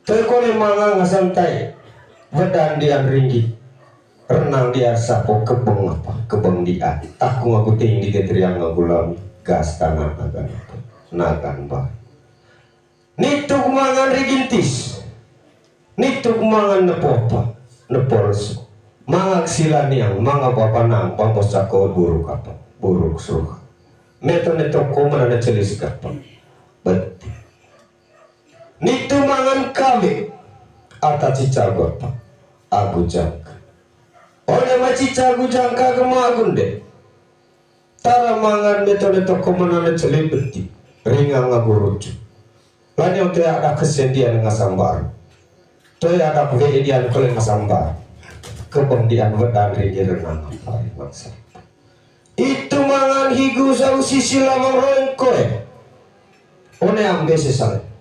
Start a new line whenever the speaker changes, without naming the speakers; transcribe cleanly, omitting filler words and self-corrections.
Terkone mangang santai, wedan dian ringgit, renang di sapo kebeng apa, kebeng dia. Takung aku tinggi ketriang aku lami, gas tanah nagan bah. Nituk mangan rigintis, nituk mangan nepopa, nepolso, mangak silaniang, mangak apa nang, pamosako buruk apa, buruk suruh. Meto netoko mana celis kapal, beti. Nitu mangan kami ata cicago apa aku jangka oleh macicago jangka kemagunde tara mangan metode toko menane celibeti ringan ngagurucu lani oke ada kesendian ngasambar to ada keedian kole ngasambar kependian wedan ringi renang apa maksa itu mangan higu sau sisi lamang rengkoe one ambe sesale